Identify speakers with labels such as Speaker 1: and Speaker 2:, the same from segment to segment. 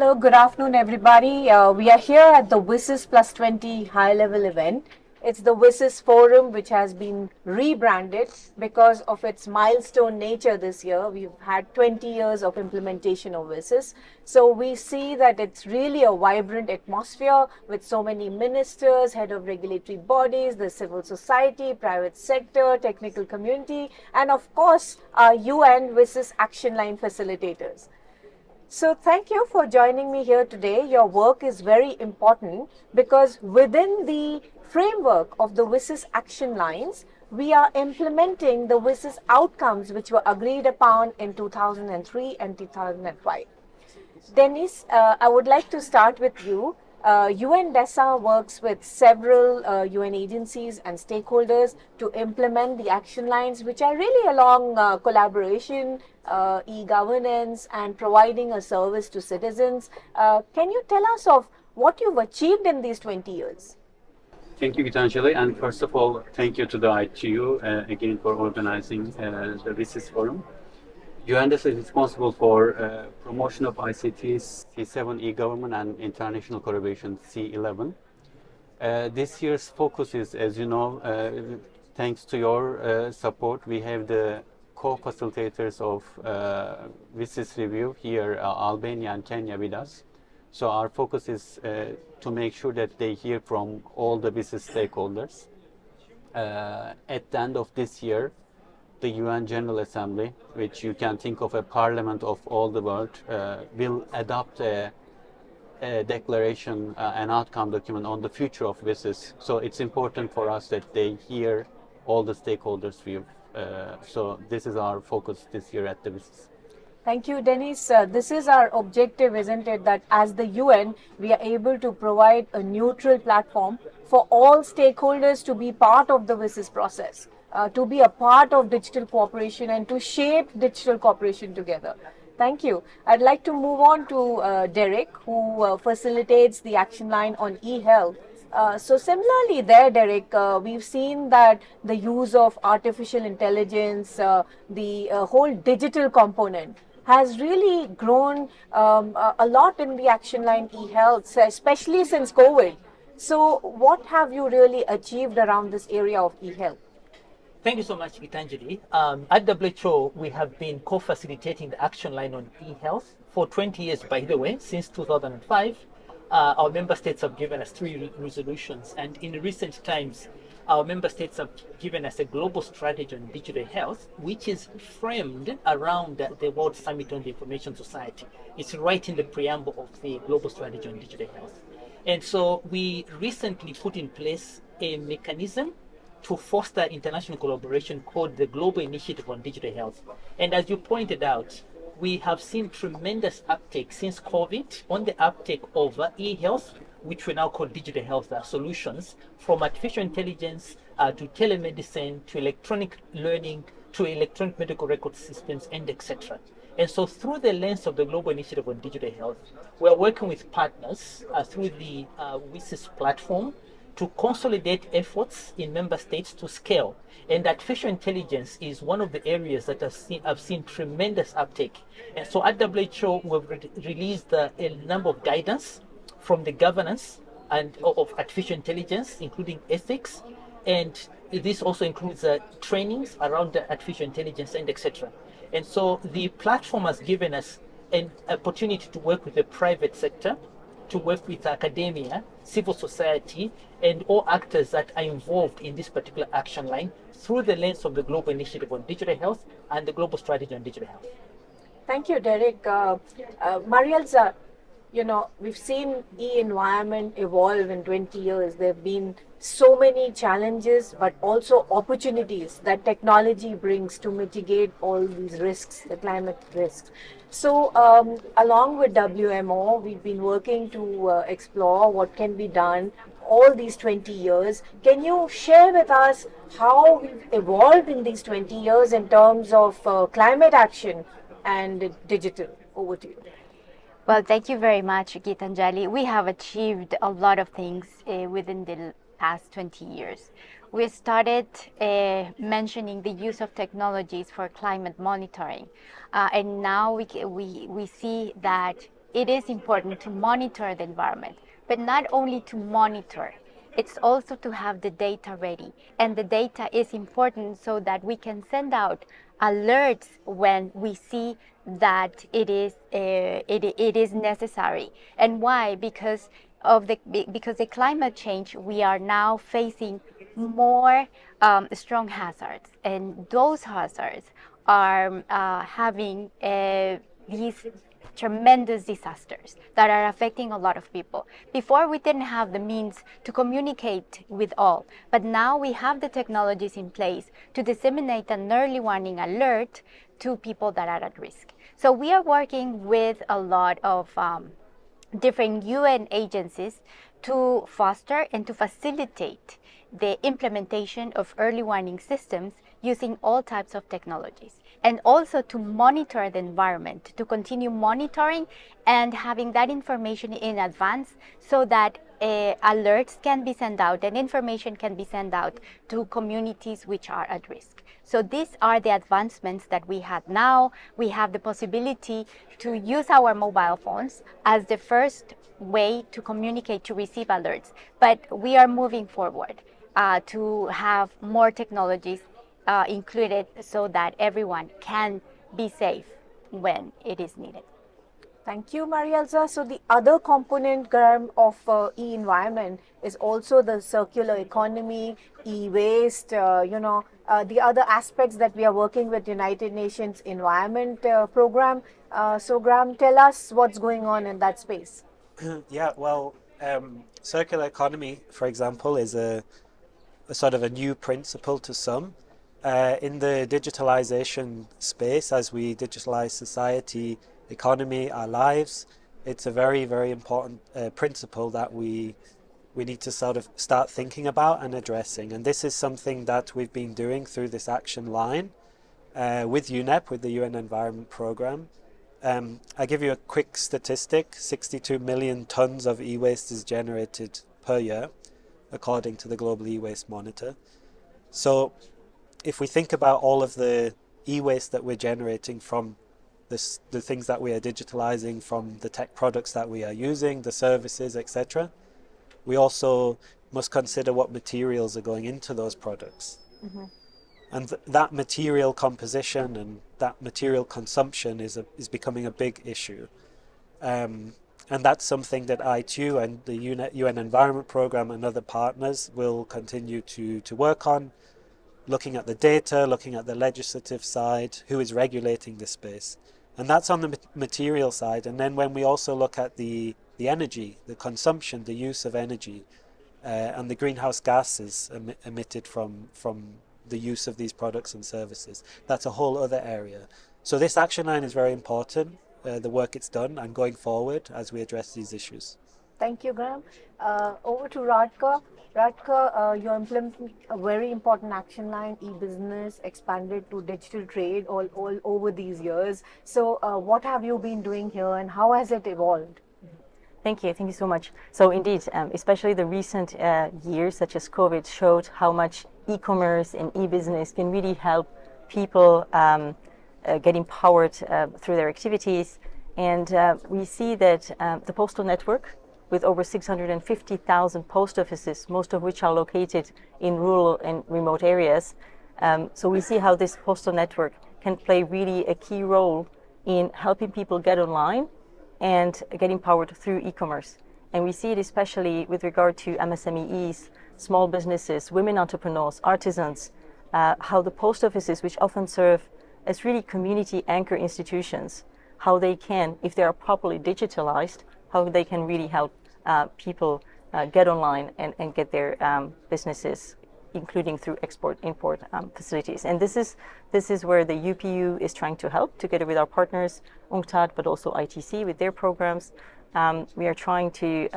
Speaker 1: Hello, good afternoon, everybody. We are here at the WSIS+20 High-Level Event. It's the WSIS Forum, which has been rebranded because of its milestone nature this year. We've had 20 years of implementation of WSIS. So we see that it's really a vibrant atmosphere with so many ministers, head of regulatory bodies, the civil society, private sector, technical community, and of course, our UN WSIS Action Line Facilitators. So thank you for joining me here today. Your work is very important because within the framework of the WSIS action lines, we are implementing the WSIS outcomes which were agreed upon in 2003 and 2005. Dennis, I would like to start with you. UNDESA works with several UN agencies and stakeholders to implement the action lines, which are really along collaboration, e-governance, and providing a service to citizens. Can you tell us of what you've achieved in these 20 years?
Speaker 2: Thank you, Gitanjali. And first of all, thank you to the ITU again for organizing the WSIS Forum. UNDESA is responsible for promotion of ICTs, C7 e-government and international collaboration, C11. This year's focus is, as you know, thanks to your support, we have the co-facilitators of WSIS review here, Albania and Kenya with us. So our focus is to make sure that they hear from all the WSIS stakeholders. At the end of this year, the UN General Assembly, which you can think of a parliament of all the world, will adopt a declaration, an outcome document on the future of WSIS. So it's important for us that they hear all the stakeholders' view. So this is our focus this year at the WSIS.
Speaker 1: Thank you, Dennis. This is our objective, isn't it, that as the UN, we are able to provide a neutral platform for all stakeholders to be part of the WSIS process. To be a part of digital cooperation and to shape digital cooperation together. Thank you. I'd like to move on to Derek, who facilitates the action line on e-health. So similarly there, Derek, we've seen that the use of artificial intelligence, the whole digital component has really grown a lot in the action line e-health, especially since COVID. So what have you really achieved around this area of e-health?
Speaker 3: Thank you so much, Gitanjali. At WHO, we have been co-facilitating the action line on e-health for 20 years, by the way, since 2005. Our member states have given us 3 resolutions, and in recent times, our member states have given us a global strategy on digital health, which is framed around the World Summit on the Information Society. It's right in the preamble of the global strategy on digital health. And so we recently put in place a mechanism to foster international collaboration called the Global Initiative on Digital Health. And as you pointed out, we have seen tremendous uptake since COVID on the uptake of e-health, which we now call digital health solutions, from artificial intelligence to telemedicine to electronic learning to electronic medical record systems and etc. And so through the lens of the Global Initiative on Digital Health, we are working with partners through the WSIS platform to consolidate efforts in member states to scale. And artificial intelligence is one of the areas that have seen tremendous uptake. And so at WHO, we've released a number of guidance from the governance and of artificial intelligence, including ethics. And this also includes trainings around artificial intelligence and etc. And so the platform has given us an opportunity to work with the private sector, to work with academia, civil society, and all actors that are involved in this particular action line through the lens of the Global Initiative on Digital Health and the Global Strategy on Digital Health.
Speaker 1: Thank you, Derek. Marielza, you know, we've seen e-environment evolve in 20 years. There have been so many challenges, but also opportunities that technology brings to mitigate all these risks, the climate risks. So along with WMO, we've been working to explore what can be done all these 20 years. Can you share with us how we've evolved in these 20 years in terms of climate action and digital? Over to you.
Speaker 4: Well, thank you very much, Gitanjali. We have achieved a lot of things within the past 20 years. We started mentioning the use of technologies for climate monitoring. And now we see that it is important to monitor the environment, but not only to monitor, it's also to have the data ready. And the data is important so that we can send out alerts when we see that it is necessary. And why? Because the climate change, we are now facing more strong hazards, and those hazards are having these tremendous disasters that are affecting a lot of people. Before, we didn't have the means to communicate with all, but now we have the technologies in place to disseminate an early warning alert to people that are at risk. So we are working with a lot of different UN agencies to foster and to facilitate the implementation of early warning systems using all types of technologies, and also to monitor the environment, to continue monitoring and having that information in advance so that alerts can be sent out and information can be sent out to communities which are at risk. So these are the advancements that we have now. We have the possibility to use our mobile phones as the first way to communicate, to receive alerts, but we are moving forward to have more technologies included so that everyone can be safe when it is needed.
Speaker 1: Thank you, Marielza. So the other component, Graham, of e-environment is also the circular economy, e-waste, the other aspects that we are working with United Nations Environment Program. So Graham, tell us what's going on in that space.
Speaker 5: Yeah, well, circular economy, for example, is a sort of a new principle to some. In the digitalization space, as we digitalize society, economy, our lives, it's a very, very important principle that we need to sort of start thinking about and addressing. And this is something that we've been doing through this action line with UNEP, with the UN Environment Programme. I give you a quick statistic: 62 million tons of e-waste is generated per year, according to the Global E-Waste Monitor. So if we think about all of the e-waste that we're generating from the things that we are digitalizing, from the tech products that we are using, the services, etc., we also must consider what materials are going into those products. Mm-hmm. And that material composition and that material consumption is becoming a big issue. And that's something that ITU and the UN Environment Programme and other partners will continue to work on, looking at the data, looking at the legislative side, who is regulating this space. And that's on the material side. And then when we also look at the energy, the consumption, the use of energy, and the greenhouse gases emitted from the use of these products and services, that's a whole other area. So this action line is very important, the work it's done, and going forward as we address these issues.
Speaker 1: Thank you, Graham. Over to Radka. Radka, you're implementing a very important action line, e-business, expanded to digital trade all over these years. So what have you been doing here and how has it evolved?
Speaker 6: Thank you so much. So indeed, especially the recent years such as COVID showed how much e-commerce and e-business can really help people get empowered through their activities. And we see that the postal network, with over 650,000 post offices, most of which are located in rural and remote areas. So we see how this postal network can play really a key role in helping people get online and get empowered through e-commerce. And we see it especially with regard to MSMEs, small businesses, women entrepreneurs, artisans, how the post offices, which often serve as really community anchor institutions, how they can, if they are properly digitalized, how they can really help people get online and get their businesses, including through export-import facilities. And this is where the UPU is trying to help, together with our partners, UNCTAD, but also ITC with their programs. We are trying to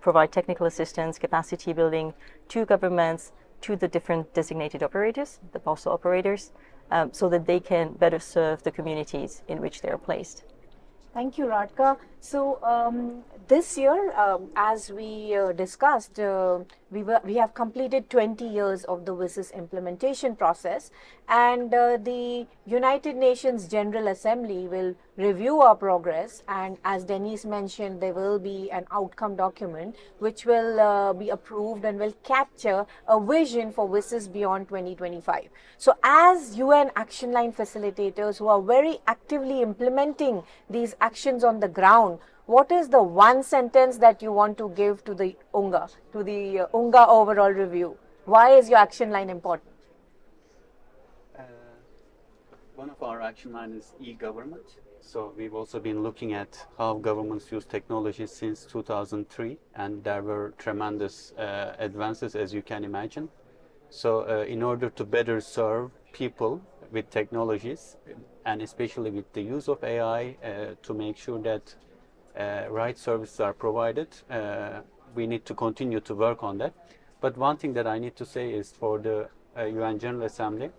Speaker 6: provide technical assistance, capacity building to governments, to the different designated operators, the postal operators, so that they can better serve the communities in which they are placed.
Speaker 1: Thank you, Radka. So this year, as we discussed, we have completed 20 years of the WSIS implementation process, and the United Nations General Assembly will review our progress, and as Denise mentioned, there will be an outcome document which will be approved and will capture a vision for WSIS beyond 2025. So as UN Action Line Facilitators who are very actively implementing these actions on the ground, what is the one sentence that you want to give to the UNGA overall review? Why is your action line important?
Speaker 2: One of our action lines is e-government. So we've also been looking at how governments use technology since 2003, and there were tremendous advances, as you can imagine. So in order to better serve people with technologies, and especially with the use of AI, to make sure that right services are provided, we need to continue to work on that. But one thing that I need to say is for the UN General Assembly,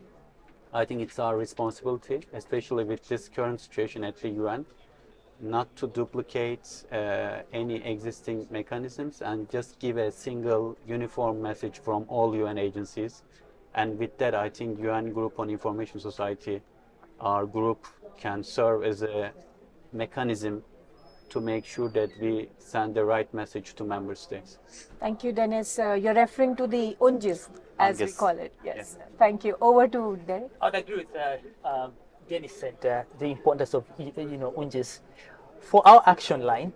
Speaker 2: I think it's our responsibility, especially with this current situation at the UN, not to duplicate any existing mechanisms and just give a single uniform message from all UN agencies. And with that, I think UN Group on Information Society, our group, can serve as a mechanism to make sure that we send the right message to member states.
Speaker 1: Thank you, Dennis. You're referring to the UNGIS, as we call it. Yes.
Speaker 2: Yeah.
Speaker 1: Thank you. Over to Derek.
Speaker 3: I'd agree with Dennis said the importance of UNGIS. For our action line,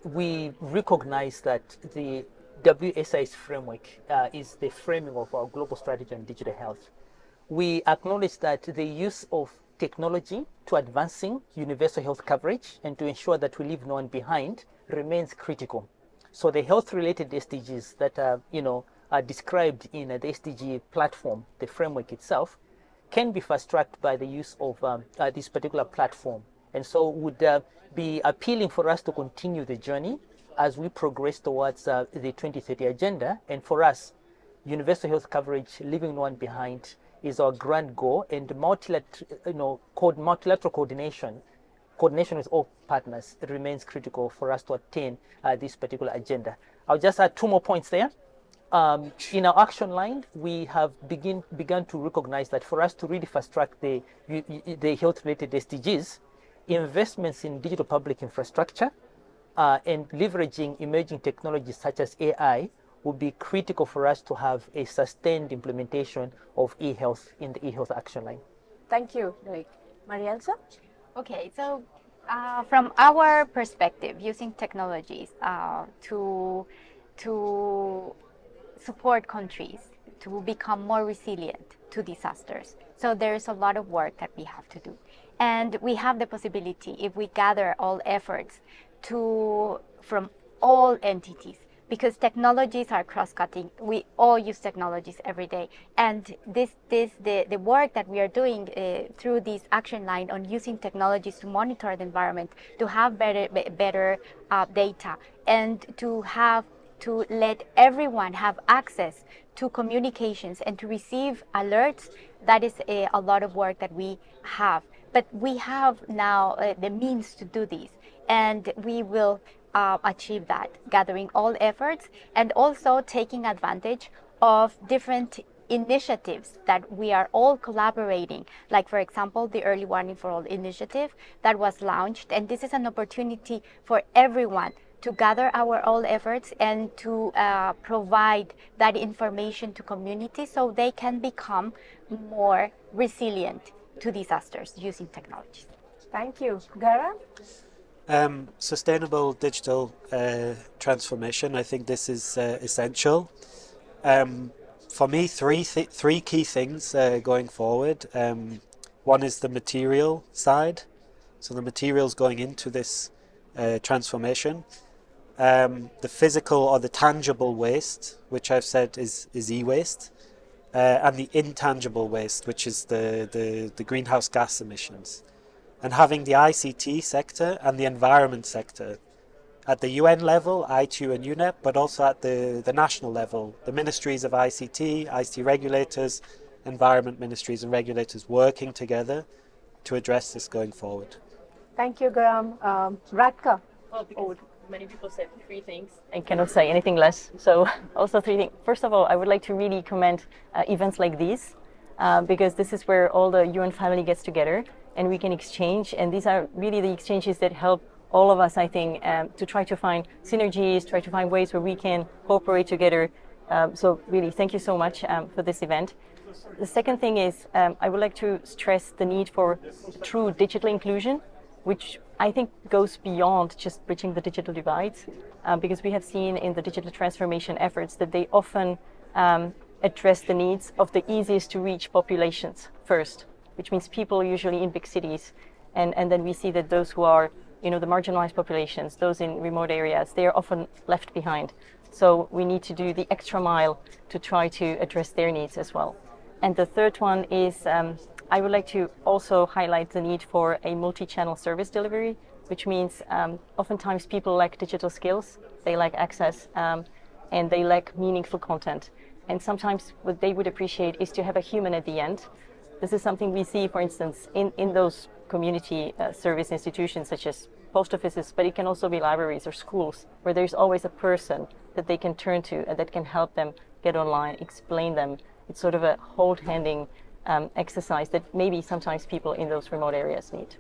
Speaker 3: we recognize that the WSIS framework is the framing of our global strategy on digital health. We acknowledge that the use of technology to advancing universal health coverage and to ensure that we leave no one behind remains critical. So the health-related SDGs that are described in the SDG platform, the framework itself, can be fast-tracked by the use of this particular platform. And so would be appealing for us to continue the journey as we progress towards the 2030 agenda. And for us, universal health coverage, leaving no one behind, is our grand goal, and multilateral coordination with all partners remains critical for us to attain this particular agenda. I'll just add 2 more points there. In our action line, we have begun to recognize that for us to really fast-track the health-related SDGs, investments in digital public infrastructure and leveraging emerging technologies such as AI will be critical for us to have a sustained implementation of e-health in the e-health action line.
Speaker 1: Thank you, Derek. Marielsa?
Speaker 4: Okay, so from our perspective, using technologies to support countries to become more resilient to disasters. So there's a lot of work that we have to do. And we have the possibility, if we gather all efforts from all entities, because technologies are cross-cutting. We all use technologies every day. And the work that we are doing through this action line on using technologies to monitor the environment, to have better data, and to let everyone have access to communications and to receive alerts, that is a lot of work that we have. But we have now the means to do this, and we will achieve that, gathering all efforts and also taking advantage of different initiatives that we are all collaborating, like for example the Early Warning for All initiative that was launched, and this is an opportunity for everyone to gather our all efforts and to provide that information to communities so they can become more resilient to disasters using technologies.
Speaker 1: Thank you. Gara?
Speaker 5: Sustainable digital transformation, I think this is essential. For me, three key things going forward. One is the material side, so the materials going into this transformation. The physical or the tangible waste, which I've said is e-waste, and the intangible waste, which is the greenhouse gas emissions. And having the ICT sector and the environment sector at the UN level, ITU and UNEP, but also at the national level, the ministries of ICT regulators, environment ministries and regulators working together to address this going forward.
Speaker 1: Thank you, Graham. Radka?
Speaker 6: many people said three things. I cannot say anything less. So also three things. First of all, I would like to really commend events like these because this is where all the UN family gets together and we can exchange. And these are really the exchanges that help all of us, I think, to try to find synergies, try to find ways where we can cooperate together. So really, thank you so much for this event. The second thing is I would like to stress the need for true digital inclusion, which I think goes beyond just bridging the digital divides, because we have seen in the digital transformation efforts that they often address the needs of the easiest to reach populations first, which means people usually in big cities. And then we see that those who are, the marginalized populations, those in remote areas, they are often left behind. So we need to do the extra mile to try to address their needs as well. And the third one is I would like to also highlight the need for a multi-channel service delivery, which means oftentimes people lack digital skills, they lack access, and they lack meaningful content. And sometimes what they would appreciate is to have a human at the end. This is something we see, for instance, in those community service institutions such as post offices, but it can also be libraries or schools, where there's always a person that they can turn to and that can help them get online, explain them. It's sort of a hold-handing exercise that maybe sometimes people in those remote areas need.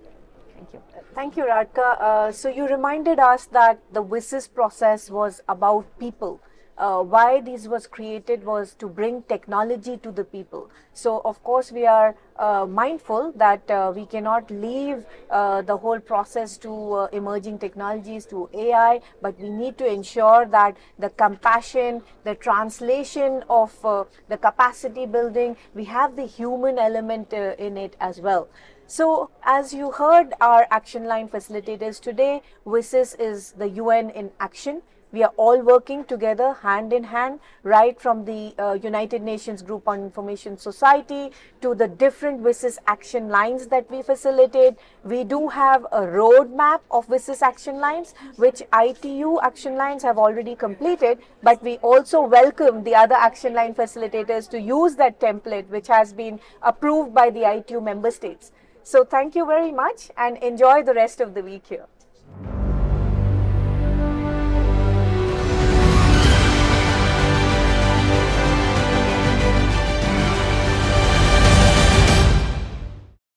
Speaker 6: Thank you.
Speaker 1: Thank you, Radka. So you reminded us that the WSIS process was about people. Why this was created was to bring technology to the people. So of course we are mindful that we cannot leave the whole process to emerging technologies, to AI, but we need to ensure that the compassion, the translation of the capacity building, we have the human element in it as well. So as you heard our action line facilitators today, WSIS is the UN in action. We are all working together hand in hand, right from the United Nations Group on Information Society to the different WSIS action lines that we facilitate. We do have a roadmap of WSIS action lines, which ITU action lines have already completed, but we also welcome the other action line facilitators to use that template, which has been approved by the ITU member states. So thank you very much and enjoy the rest of the week here.